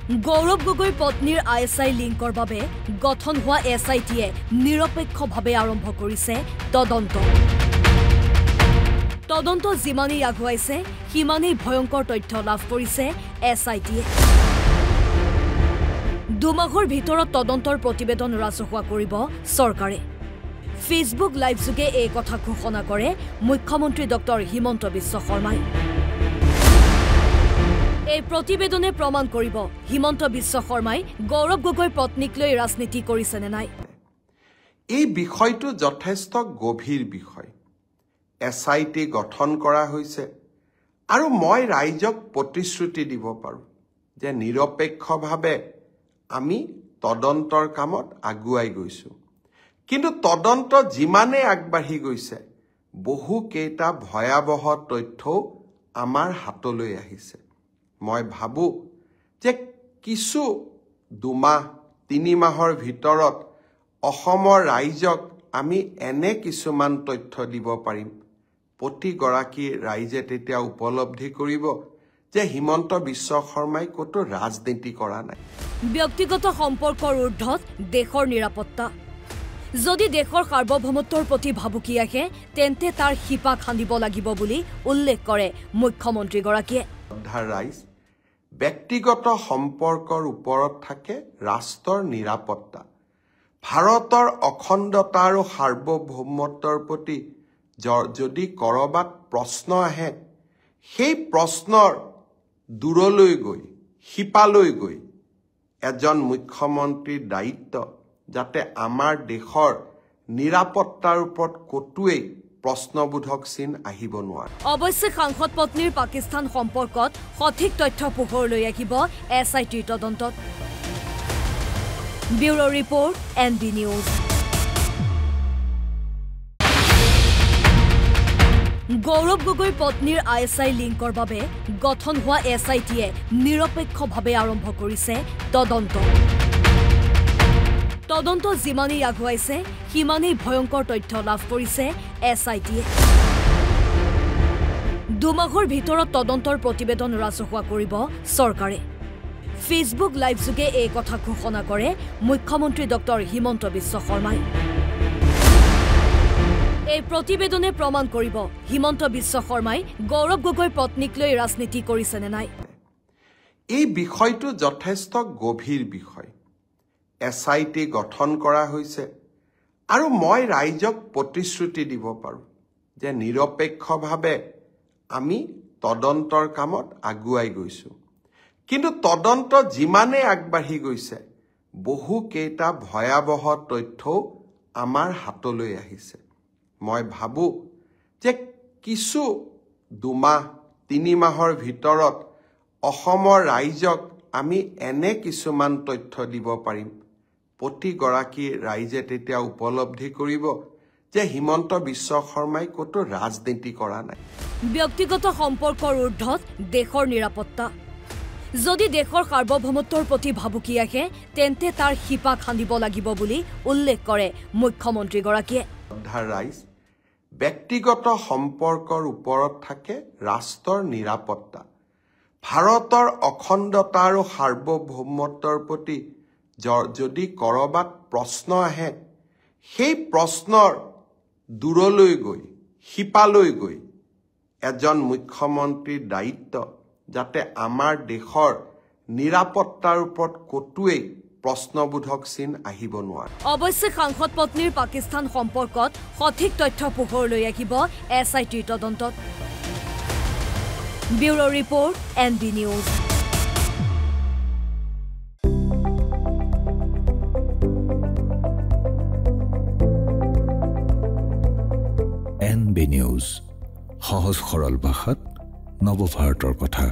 গৌৰৱ গগৈৰ পত্নীৰ ISI লিংকৰ বাবে গঠন হোৱা SITয়ে নিৰপেক্ষভাৱে আৰম্ভ কৰিছে তদন্ত। তদন্ত যিমানেই আগুৱাইছে সিমানেই ভয়ংকৰ তথ্য লাভ কৰিছে SITয়ে। দুমাহৰ ভিতৰত তদন্তৰ প্ৰতিবেদন ৰাজহুৱা কৰিব চৰকাৰে। ফেচবুক লাইভ যোগে এই কথা ঘোষণা কৰে মুখ্যমন্ত্ৰী ডক্টৰ হিমন্ত বিশ্ব শৰ্মাই। এই প্ৰতিবেদনে প্ৰমাণ কৰিব হিমন্ত বিশ্ব শৰ্মাই গৌৰৱ গগৈৰ পত্নীক লৈ ৰাজনীতি কৰিছে নে নাই। এই বিষয়টো যথেষ্ট গভীৰ বিষয়। SIT গঠন কৰা হৈছে আৰু মই ৰাইজক প্ৰতিশ্ৰুতি দিব পাৰোঁ যে নিৰপেক্ষভাৱে আমি তদন্তৰ কামত আগুৱাই গৈছোঁ। কিন্তু তদন্ত যিমানে আগবাঢ়ি গৈছে বহু কেইটা ভয়াৱহ তথ্যও আমাৰ হাতলৈ আহিছে। মই ভাবোঁ যে কিছু 2 মাহ 3 মাহৰ ভিতৰত অসমৰ ৰাইজক আমি এনে কিছুমান তথ্য দিব পাৰিম প্ৰতিগৰাকী ৰাইজে তেতিয়া উপলব্ধি কৰিব যে হিমন্ত বিশ্ব শৰ্মাই কতো ৰাজনীতি কৰা নাই। ব্যক্তিগত সম্পৰ্কৰ ঊৰ্ধত দেশৰ নিৰাপত্তা। যদি দেশৰ সাৰ্বভৌমত্বৰ প্ৰতি ভাবুকি আহে তেন্তে তাৰ শিপা খান্দিব লাগিব বুলি উল্লেখ কৰে মুখ্যমন্ত্ৰীগৰাকীয়ে। ৰাইজ ব্যক্তিগত সম্পৰ্কৰ ওপৰত থাকে ৰাষ্ট্ৰৰ নিৰাপত্তা। ভাৰতৰ অখণ্ডতা আৰু সাৰ্বভৌমত্বৰ প্ৰতি যদি কৰবাত প্ৰশ্ন আহে সেই প্ৰশ্নৰ দূৰলৈ গৈ শিপালৈ গৈ এজন মুখ্যমন্ত্ৰীৰ দায়িত্ব যাতে আমাৰ দেশৰ নিৰাপত্তাৰ ওপৰত কতোৱেই প্ৰশ্নবোধক চিন আহিব নোৱাৰে। অৱশ্যে সাংসদ পত্নীৰ পাকিস্তান সম্পৰ্কত সঠিক তথ্য পোহৰলৈ আহিব SITৰ তদন্তত। Bureau report NB news. Gaurav গগৈৰ পত্নীৰ ISI লিংকৰ বাবে গঠন হোৱা SITয়ে নিৰপেক্ষভাৱে আৰম্ভ কৰিছে তদন্ত। তদন্ত যিমানেই আগুৱাইছে সিমানেই ভয়ংকৰ তথ্য লাভ কৰিছে SITয়ে। দুমাহৰ ভিতৰত তদন্তৰ প্ৰতিবেদন ৰাজহুৱা কৰিব চৰকাৰে। ফেচবুক লাইভ যোগে এই কথা ঘোষণা কৰে মুখ্যমন্ত্ৰী ডক্টৰ হিমন্ত বিশ্ব শৰ্মাই। এই প্ৰতিবেদনে প্ৰমাণ কৰিব হিমন্ত বিশ্ব শৰ্মাই গৌৰৱ গগৈৰ পত্নীক লৈ ৰাজনীতি কৰিছে নে নাই। এই বিষয়টো যথেষ্ট গভীৰ বিষয়। SIT গঠন কৰা হৈছে আৰু মই ৰাইজক প্ৰতিশ্ৰুতি দিব পাৰোঁ যে নিৰপেক্ষভাৱে আমি তদন্তৰ কামত আগুৱাই গৈছোঁ। কিন্তু তদন্ত যিমানে আগবাঢ়ি গৈছে বহু কেইটা ভয়াৱহ তথ্যও আমাৰ হাতলৈ আহিছে। মই ভাবোঁ যে কিছু 2 মাহ 3 মাহৰ ভিতৰত অসমৰ ৰাইজক আমি এনে কিছুমান তথ্য দিব পাৰিম প্ৰতিগৰাকী ৰাইজে তেতিয়া উপলব্ধি কৰিব যে হিমন্ত বিশ্ব শৰ্মাই কতো ৰাজনীতি কৰা নাই। ব্যক্তিগত সম্পৰ্কৰ ঊৰ্ধত দেশৰ নিৰাপত্তা। যদি দেশৰ সাৰ্বভৌমত্বৰ প্ৰতি ভাবুকি আহে তেন্তে তাৰ শিপা খান্দিব লাগিব বুলি উল্লেখ কৰে মুখ্যমন্ত্ৰীগৰাকীয়ে। ৰাইজ ব্যক্তিগত সম্পৰ্কৰ ওপৰত থাকে ৰাষ্ট্ৰৰ নিৰাপত্তা। ভাৰতৰ অখণ্ডতা আৰু সাৰ্বভৌমত্বৰ প্ৰতি যদি কৰবাত প্ৰশ্ন আহে সেই প্ৰশ্নৰ দূৰলৈ গৈ শিপালৈ গৈ এজন মুখ্যমন্ত্ৰীৰ দায়িত্ব যাতে আমাৰ দেশৰ নিৰাপত্তাৰ ওপৰত কতোৱেই প্ৰশ্নবোধক চিন আহিব নোৱাৰে। অৱশ্যে সাংসদ পত্নীৰ পাকিস্তান সম্পৰ্কত সঠিক তথ্য পোহৰলৈ আহিব SITৰ তদন্তত। Bureau report NB news. NB news, সহজ সৰল ভাষাত নৱভাৰতৰ কথা।